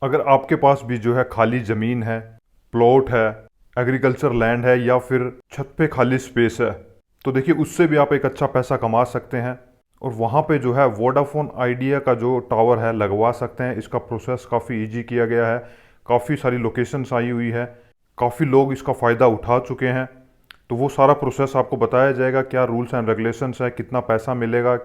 अगर आपके पास भी जो है खाली ज़मीन है, प्लॉट है, एग्रीकल्चर लैंड है या फिर छत पे खाली स्पेस है, तो देखिए उससे भी आप एक अच्छा पैसा कमा सकते हैं और वहाँ पे जो है वोडाफोन आइडिया का जो टावर है लगवा सकते हैं। इसका प्रोसेस काफ़ी इजी किया गया है, काफ़ी सारी लोकेशंस आई हुई है, काफ़ी लोग इसका फ़ायदा उठा चुके हैं। तो वो सारा प्रोसेस आपको बताया जाएगा, क्या रूल्स एंड रेगुलेशंस है, कितना पैसा मिलेगा,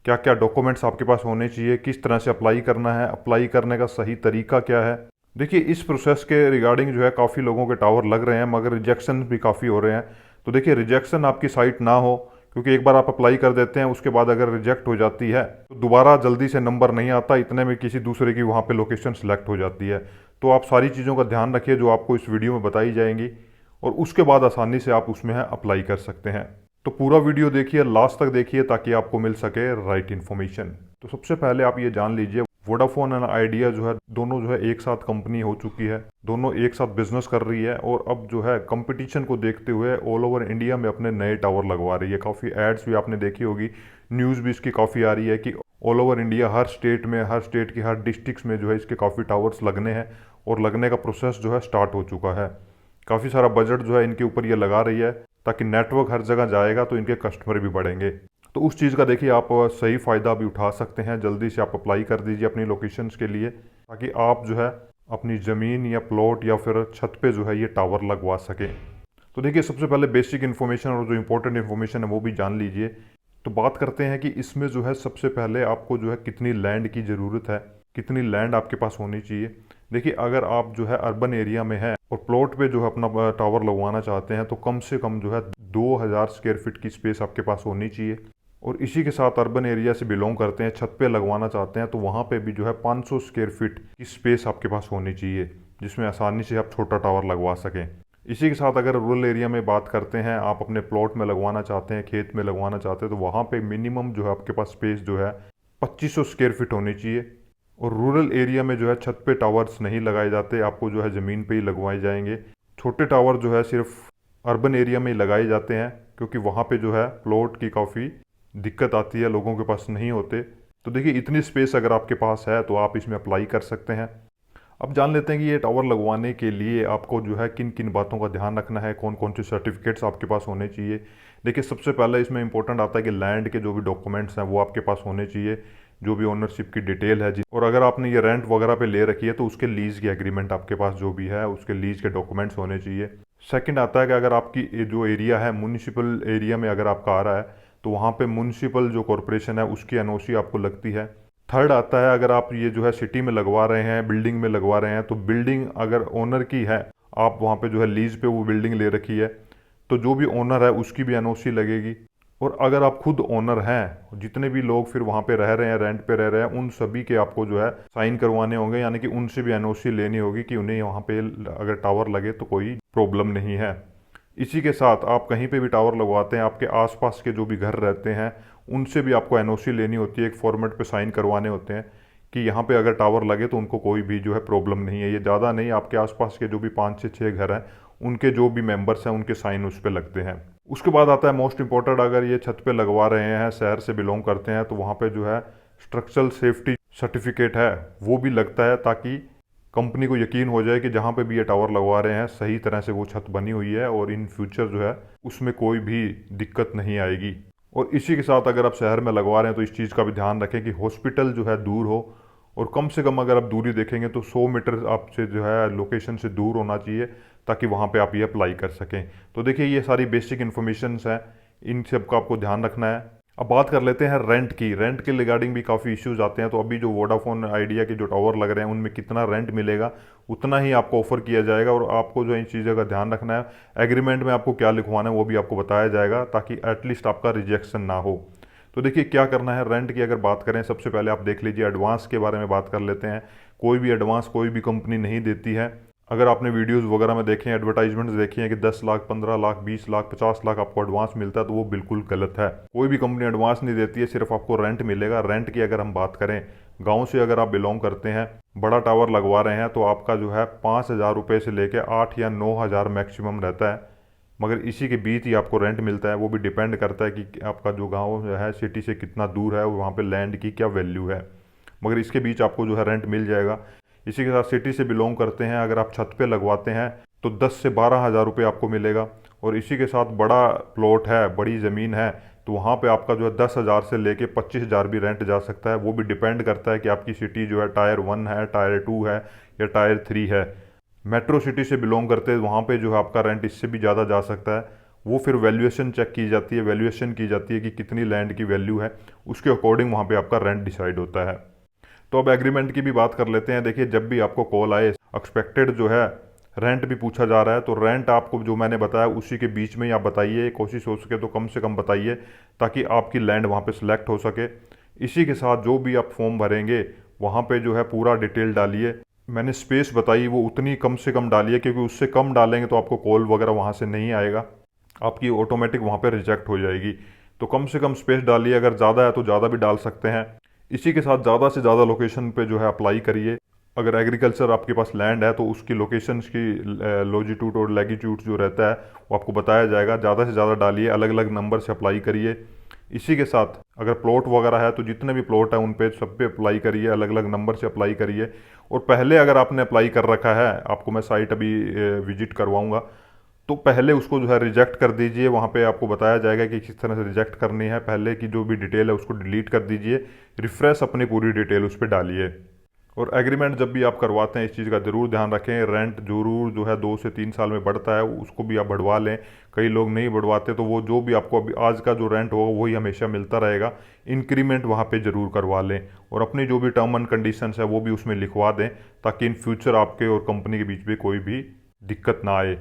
क्या क्या डॉक्यूमेंट्स आपके पास होने चाहिए, किस तरह से अप्लाई करना है, अप्लाई करने का सही तरीका क्या है। देखिए इस प्रोसेस के रिगार्डिंग जो है काफ़ी लोगों के टावर लग रहे हैं मगर रिजेक्शन भी काफ़ी हो रहे हैं। तो देखिए रिजेक्शन आपकी साइट ना हो, क्योंकि एक बार आप अप्लाई कर देते हैं उसके बाद अगर रिजेक्ट हो जाती है तो दोबारा जल्दी से नंबर नहीं आता, इतने में किसी दूसरे की वहाँ पे लोकेशन सेलेक्ट हो जाती है। तो आप सारी चीज़ों का ध्यान रखिए जो आपको इस वीडियो में बताई जाएंगी और उसके बाद आसानी से आप उसमें अप्लाई कर सकते हैं। तो पूरा वीडियो देखिए, लास्ट तक देखिए ताकि आपको मिल सके राइट इन्फॉर्मेशन। तो सबसे पहले आप ये जान लीजिए वोडाफोन एंड आइडिया जो है दोनों जो है एक साथ कंपनी हो चुकी है, दोनों एक साथ बिजनेस कर रही है और अब जो है कंपटीशन को देखते हुए ऑल ओवर इंडिया में अपने नए टावर लगवा रही है। काफ़ी एड्स भी आपने देखी होगी, न्यूज़ भी इसकी काफ़ी आ रही है कि ऑल ओवर इंडिया हर स्टेट में, हर स्टेट की हर डिस्ट्रिक्ट में जो है इसके काफ़ी टावर्स लगने हैं और लगने का प्रोसेस जो है स्टार्ट हो चुका है। काफ़ी सारा बजट जो है इनके ऊपर ये लगा रही है ताकि नेटवर्क हर जगह जाएगा तो इनके कस्टमर भी बढ़ेंगे। तो उस चीज़ का देखिए आप सही फ़ायदा भी उठा सकते हैं। जल्दी से आप अप्लाई कर दीजिए अपनी लोकेशंस के लिए ताकि आप जो है अपनी ज़मीन या प्लॉट या फिर छत पे जो है ये टावर लगवा सकें। तो देखिए सबसे पहले बेसिक इन्फॉर्मेशन और जो इम्पोर्टेंट इन्फॉर्मेशन है वो भी जान लीजिए। तो बात करते हैं कि इसमें जो है सबसे पहले आपको जो है कितनी लैंड की ज़रूरत है, कितनी लैंड आपके पास होनी चाहिए। देखिए अगर आप जो है अर्बन एरिया में हैं और प्लॉट पे जो है अपना टावर लगवाना चाहते हैं तो कम से कम जो है 2000 स्क्वायर फीट की स्पेस आपके पास होनी चाहिए। और इसी के साथ अर्बन एरिया से बिलोंग करते हैं, छत पे लगवाना चाहते हैं तो वहाँ पे भी जो है 500 स्क्वायर फीट की स्पेस आपके पास होनी चाहिए जिसमें आसानी से आप छोटा टावर लगवा सकें। इसी के साथ अगर रूरल एरिया में बात करते हैं, आप अपने प्लॉट में लगवाना चाहते हैं, खेत में लगवाना चाहते हैं तो वहाँ पे मिनिमम जो है आपके पास स्पेस जो है 2500 स्क्वायर फीट होनी चाहिए। और रूरल एरिया में जो है छत पे टावर्स नहीं लगाए जाते, आपको जो है ज़मीन पे ही लगवाए जाएंगे। छोटे टावर जो है सिर्फ अर्बन एरिया में ही लगाए जाते हैं क्योंकि वहाँ पे जो है प्लॉट की काफ़ी दिक्कत आती है, लोगों के पास नहीं होते। तो देखिए इतनी स्पेस अगर आपके पास है तो आप इसमें अप्लाई कर सकते हैं। अब जान लेते हैं कि ये टावर लगवाने के लिए आपको जो है किन किन बातों का ध्यान रखना है, कौन कौन से सर्टिफिकेट्स आपके पास होने चाहिए। देखिए सबसे पहले इसमें इंपॉर्टेंट आता है कि लैंड के जो भी डॉक्यूमेंट्स हैं वो आपके पास होने चाहिए, जो भी ओनरशिप की डिटेल है जी, और अगर आपने ये रेंट वगैरह पे ले रखी है तो उसके लीज की एग्रीमेंट आपके पास जो भी है उसके लीज के डॉक्यूमेंट्स होने चाहिए। सेकंड आता है कि अगर आपकी जो एरिया है म्यूनिसिपल एरिया में अगर आपका आ रहा है तो वहाँ पे म्यूनिसिपल जो कॉरपोरेशन है उसकी एनओसी आपको लगती है। थर्ड आता है अगर आप ये जो है सिटी में लगवा रहे हैं, बिल्डिंग में लगवा रहे हैं तो बिल्डिंग अगर ओनर की है, आप वहाँ पे जो है लीज पे वो बिल्डिंग ले रखी है तो जो भी ओनर है उसकी भी एनओसी लगेगी। और अगर आप खुद ओनर हैं, जितने भी लोग फिर वहाँ पे रह रहे हैं, रेंट पे रह रहे हैं, उन सभी के आपको जो है साइन करवाने होंगे, यानी कि उनसे भी एनओसी लेनी होगी कि उन्हें वहाँ पे अगर टावर लगे तो कोई प्रॉब्लम नहीं है। इसी के साथ आप कहीं पे भी टावर लगवाते हैं, आपके आसपास के जो भी घर रहते हैं उनसे भी आपको एनओसी लेनी होती है, एक फॉर्मेट पे साइन करवाने होते हैं कि यहाँ पे अगर टावर लगे तो उनको कोई भी जो है प्रॉब्लम नहीं है। ये ज़्यादा नहीं, आपके आसपास के जो भी 5 से 6 घर हैं उनके जो भी मेंबर्स हैं उनके साइन उस पर लगते हैं। उसके बाद आता है मोस्ट इंपॉर्टेंट, अगर ये छत पे लगवा रहे हैं, शहर से बिलोंग करते हैं तो वहाँ पे जो है स्ट्रक्चरल सेफ्टी सर्टिफिकेट है वो भी लगता है ताकि कंपनी को यकीन हो जाए कि जहाँ पे भी ये टावर लगवा रहे हैं सही तरह से वो छत बनी हुई है और इन फ्यूचर जो है उसमें कोई भी दिक्कत नहीं आएगी। और इसी के साथ अगर आप शहर में लगवा रहे हैं तो इस चीज़ का भी ध्यान रखें कि हॉस्पिटल जो है दूर हो, और कम से कम अगर आप दूरी देखेंगे तो 100 मीटर आपसे जो है लोकेशन से दूर होना चाहिए ताकि वहाँ पे आप ये अप्लाई कर सकें। तो देखिए ये सारी बेसिक इन्फॉर्मेशंस हैं, इन सब का आपको ध्यान रखना है। अब बात कर लेते हैं रेंट की। रेंट के रिगार्डिंग भी काफ़ी इश्यूज आते हैं, तो अभी जो वोडाफोन आइडिया के जो टावर लग रहे हैं उनमें कितना रेंट मिलेगा उतना ही आपको ऑफर किया जाएगा, और आपको जो इन चीज़ों का ध्यान रखना है। एग्रीमेंट में आपको क्या लिखवाना है वो भी आपको बताया जाएगा ताकि एटलीस्ट आपका रिजेक्शन ना हो। तो देखिए क्या करना है, रेंट की अगर बात करें सबसे पहले आप देख लीजिए एडवांस के बारे में बात कर लेते हैं। कोई भी एडवांस कोई भी कंपनी नहीं देती है। अगर आपने वीडियोस वगैरह में देखे हैं, एडवर्टाइजमेंट्स देखी हैं कि 10 लाख, 15 लाख, 20 लाख, 50 लाख आपको एडवांस मिलता है, तो वो बिल्कुल गलत है। कोई भी कंपनी एडवांस नहीं देती है, सिर्फ आपको रेंट मिलेगा। रेंट की अगर हम बात करें, गाँव से अगर आप बिलोंग करते हैं, बड़ा टावर लगवा रहे हैं तो आपका जो है 5,000 रुपये से लेकर 8 या 9,000 मैक्सिमम रहता है, मगर इसी के बीच ही आपको रेंट मिलता है। वो भी डिपेंड करता है कि आपका जो गांव है सिटी से कितना दूर है और वहाँ पे लैंड की क्या वैल्यू है, मगर इसके बीच आपको जो है रेंट मिल जाएगा। इसी के साथ सिटी से बिलोंग करते हैं, अगर आप छत पे लगवाते हैं तो 10 से 12 हज़ार रुपये आपको मिलेगा। और इसी के साथ बड़ा प्लॉट है, बड़ी ज़मीन है, तो वहाँ पे आपका जो है 10 हज़ार से लेके 25 हज़ार भी रेंट जा सकता है। वो भी डिपेंड करता है कि आपकी सिटी जो है टायर 1 है, टायर 2 है या टायर 3 है। मेट्रो सिटी से बिलोंग करते हैं वहाँ पे जो है आपका रेंट इससे भी ज़्यादा जा सकता है। वो फिर वैल्यूएशन चेक की जाती है, वैल्यूएशन की जाती है कि कितनी लैंड की वैल्यू है, उसके अकॉर्डिंग वहाँ पे आपका रेंट डिसाइड होता है। तो अब एग्रीमेंट की भी बात कर लेते हैं। देखिए, जब भी आपको कॉल आए, एक्सपेक्टेड जो है रेंट भी पूछा जा रहा है, तो रेंट आपको जो मैंने बताया उसी के बीच में ही आप बताइए, कोशिश हो सके तो कम से कम बताइए, ताकि आपकी लैंड वहाँ पे सिलेक्ट हो सके। इसी के साथ जो भी आप फॉर्म भरेंगे वहाँ पे जो है पूरा डिटेल डालिए। मैंने स्पेस बताई वो उतनी कम से कम डालिए, क्योंकि उससे कम डालेंगे तो आपको कॉल वगैरह वहाँ से नहीं आएगा, आपकी ऑटोमेटिक वहाँ पे रिजेक्ट हो जाएगी। तो कम से कम स्पेस डालिए, अगर ज़्यादा है तो ज़्यादा भी डाल सकते हैं। इसी के साथ ज़्यादा से ज़्यादा लोकेशन पे जो है अप्लाई करिए। अगर एग्रीकल्चर आपके पास लैंड है तो उसकी लोकेशंस की लॉजिट्यूड और लैगिट्यूड जो रहता है वो आपको बताया जाएगा। ज़्यादा से ज़्यादा डालिए, अलग अलग नंबर से अप्लाई करिए। इसी के साथ अगर प्लॉट वगैरह है तो जितने भी प्लॉट है उन पे सब पे अप्लाई करिए, अलग अलग नंबर से अप्लाई करिए। और पहले अगर आपने अप्लाई कर रखा है, आपको मैं साइट अभी विजिट करवाऊंगा, तो पहले उसको जो है रिजेक्ट कर दीजिए। वहाँ पे आपको बताया जाएगा कि किस तरह से रिजेक्ट करनी है। पहले की जो भी डिटेल है उसको डिलीट कर दीजिए, रिफ्रेश अपनी पूरी डिटेल उस पर डालिए। और एग्रीमेंट जब भी आप करवाते हैं इस चीज़ का ज़रूर ध्यान रखें, रेंट ज़रूर जो है 2 से 3 साल में बढ़ता है, उसको भी आप बढ़वा लें। कई लोग नहीं बढ़वाते, तो वो जो भी आपको अभी आज का जो रेंट होगा वही हमेशा मिलता रहेगा। इंक्रीमेंट वहाँ पे ज़रूर करवा लें, और अपनी जो भी टर्म एंड कंडीशंस है वो भी उसमें लिखवा दें, ताकि इन फ्यूचर आपके और कंपनी के बीच में कोई भी दिक्कत ना आए।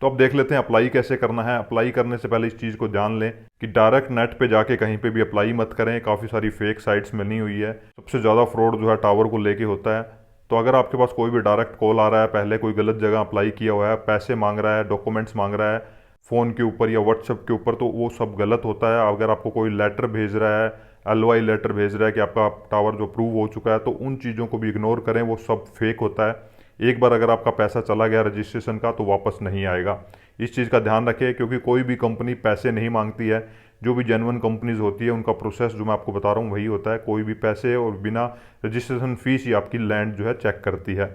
तो अब देख लेते हैं अप्लाई कैसे करना है। अप्लाई करने से पहले इस चीज़ को जान लें कि डायरेक्ट नेट पे जाके कहीं पे भी अप्लाई मत करें। काफ़ी सारी फेक साइट्स बनी हुई है। सबसे ज़्यादा फ्रॉड जो है टावर को लेके होता है। तो अगर आपके पास कोई भी डायरेक्ट कॉल आ रहा है, पहले कोई गलत जगह अप्लाई किया हुआ है, पैसे मांग रहा है, डॉक्यूमेंट्स मांग रहा है फ़ोन के ऊपर या व्हाट्सएप के ऊपर, तो वो सब गलत होता है। अगर आपको कोई लेटर भेज रहा है, LOI लेटर भेज रहा है कि आपका टावर जो अप्रूव हो चुका है, तो उन चीज़ों को भी इग्नोर करें, वो सब फेक होता है। एक बार अगर आपका पैसा चला गया रजिस्ट्रेशन का तो वापस नहीं आएगा। इस चीज़ का ध्यान रखें, क्योंकि कोई भी कंपनी पैसे नहीं मांगती है। जो भी जेन्युइन कंपनीज होती है उनका प्रोसेस जो मैं आपको बता रहा हूँ वही होता है। कोई भी पैसे और बिना रजिस्ट्रेशन फीस ही आपकी लैंड जो है चेक करती है।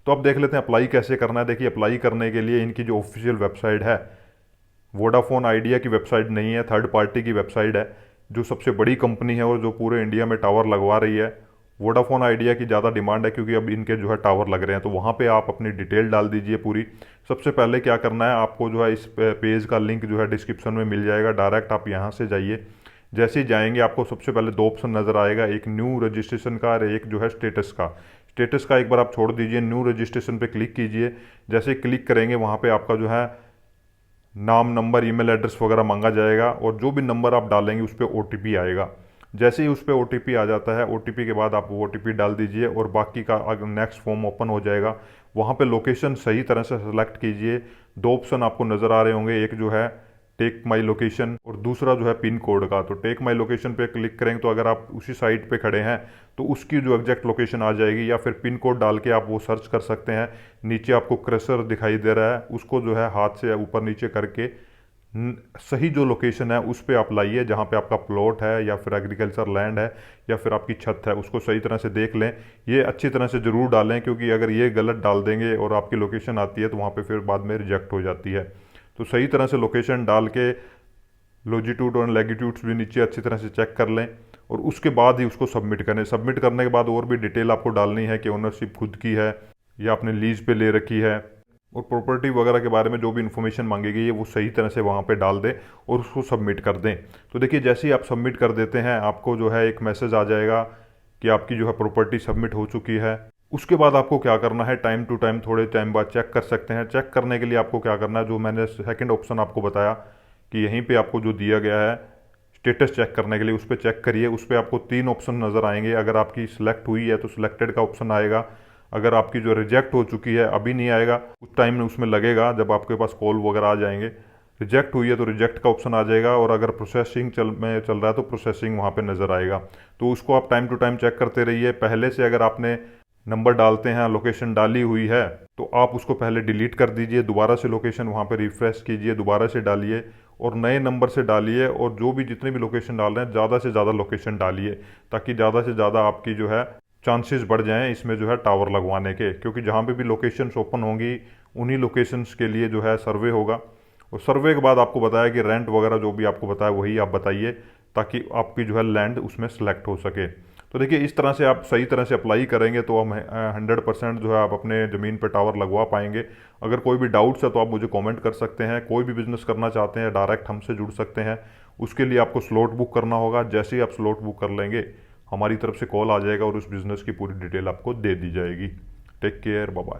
तो अब देख लेते हैं अप्लाई कैसे करना है। देखिए, अप्लाई करने के लिए इनकी जो ऑफिशियल वेबसाइट है, वोडाफोन आइडिया की वेबसाइट नहीं है, थर्ड पार्टी की वेबसाइट है, जो सबसे बड़ी कंपनी है और जो पूरे इंडिया में टावर लगवा रही है। वोडाफोन आइडिया की ज़्यादा डिमांड है, क्योंकि अब इनके जो है टावर लग रहे हैं। तो वहाँ पे आप अपनी डिटेल डाल दीजिए पूरी। सबसे पहले क्या करना है, आपको जो है इस पेज का लिंक जो है डिस्क्रिप्शन में मिल जाएगा, डायरेक्ट आप यहाँ से जाइए। जैसे ही जाएंगे आपको सबसे पहले 2 ऑप्शन नज़र आएगा, एक न्यू रजिस्ट्रेशन का और एक जो है स्टेटस का। स्टेटस का एक बार आप छोड़ दीजिए, न्यू रजिस्ट्रेशन पे क्लिक कीजिए। जैसे क्लिक करेंगे वहाँ पे आपका जो है नाम, नंबर, ईमेल एड्रेस वगैरह मांगा जाएगा, और जो भी नंबर आप डालेंगे उस पर OTP आएगा। जैसे ही उस पर OTP आ जाता है, OTP के बाद आप वो OTP डाल दीजिए और बाकी का नेक्स्ट फॉर्म ओपन हो जाएगा। वहाँ पे लोकेशन सही तरह से सेलेक्ट कीजिए। 2 ऑप्शन आपको नज़र आ रहे होंगे, एक जो है टेक माई लोकेशन और दूसरा जो है पिन कोड का। तो टेक माई लोकेशन पे क्लिक करेंगे तो अगर आप उसी साइट पे खड़े हैं तो उसकी जो एग्जैक्ट लोकेशन आ जाएगी, या फिर पिन कोड डाल के आप वो सर्च कर सकते हैं। नीचे आपको क्रसर दिखाई दे रहा है, उसको जो है हाथ से ऊपर नीचे करके सही जो लोकेशन है उस पर आप लाइए, जहाँ पे आपका प्लॉट है या फिर एग्रीकल्चर लैंड है या फिर आपकी छत है, उसको सही तरह से देख लें। ये अच्छी तरह से ज़रूर डालें, क्योंकि अगर ये गलत डाल देंगे और आपकी लोकेशन आती है तो वहाँ पे फिर बाद में रिजेक्ट हो जाती है। तो सही तरह से लोकेशन डाल के लॉजिट्यूड और लैगिट्यूड्स भी नीचे अच्छी तरह से चेक कर लें, और उसके बाद ही उसको सबमिट करें। सबमिट करने के बाद और भी डिटेल आपको डालनी है कि ओनरशिप खुद की है या आपने लीज पे ले रखी है, और प्रॉपर्टी वगैरह के बारे में जो भी इन्फॉर्मेशन मांगेगी है वो सही तरह से वहाँ पे डाल दें और उसको सबमिट कर दें। तो देखिए, जैसे ही आप सबमिट कर देते हैं आपको जो है एक मैसेज आ जाएगा कि आपकी जो है प्रॉपर्टी सबमिट हो चुकी है। उसके बाद आपको क्या करना है, टाइम टू टाइम थोड़े टाइम बाद चेक कर सकते हैं। चेक करने के लिए आपको क्या करना है, जो मैंने सेकंड ऑप्शन आपको बताया कि यहीं पे आपको जो दिया गया है स्टेटस चेक करने के लिए, उस पर चेक करिए। उस पर आपको 3 ऑप्शन नज़र आएंगे। अगर आपकी सिलेक्ट हुई है तो सिलेक्टेड का ऑप्शन आएगा। अगर आपकी जो रिजेक्ट हो चुकी है अभी नहीं आएगा, कुछ टाइम उसमें लगेगा जब आपके पास कॉल वगैरह आ जाएंगे। रिजेक्ट हुई है तो रिजेक्ट का ऑप्शन आ जाएगा, और अगर प्रोसेसिंग चल रहा है तो प्रोसेसिंग वहाँ पे नज़र आएगा। तो उसको आप टाइम टू टाइम चेक करते रहिए। पहले से अगर आपने नंबर डालते हैं, लोकेशन डाली हुई है, तो आप उसको पहले डिलीट कर दीजिए, दोबारा से लोकेशन वहाँ पे रिफ्रेश कीजिए, दोबारा से डालिए और नए नंबर से डालिए। और जो भी जितने भी लोकेशन डाल रहे हैं ज़्यादा से ज़्यादा लोकेशन डालिए, ताकि ज़्यादा से ज़्यादा आपकी जो है चांसेस बढ़ जाएं इसमें जो है टावर लगवाने के, क्योंकि जहाँ पे भी लोकेशंस ओपन होंगी उन्हीं लोकेशंस के लिए जो है सर्वे होगा। और सर्वे के बाद आपको बताया कि रेंट वगैरह जो भी आपको बताया वही आप बताइए, ताकि आपकी जो है लैंड उसमें सेलेक्ट हो सके। तो देखिए इस तरह से आप सही तरह से अप्लाई करेंगे तो हम 100% जो है आप अपने ज़मीन पर टावर लगवा पाएंगे। अगर कोई भी डाउट्स है तो आप मुझे कमेंट कर सकते हैं। कोई भी बिज़नेस करना चाहते हैं डायरेक्ट हमसे जुड़ सकते हैं। उसके लिए आपको स्लॉट बुक करना होगा। जैसे ही आप स्लॉट बुक कर लेंगे हमारी तरफ से कॉल आ जाएगा और उस बिज़नेस की पूरी डिटेल आपको दे दी जाएगी। Take care, bye bye.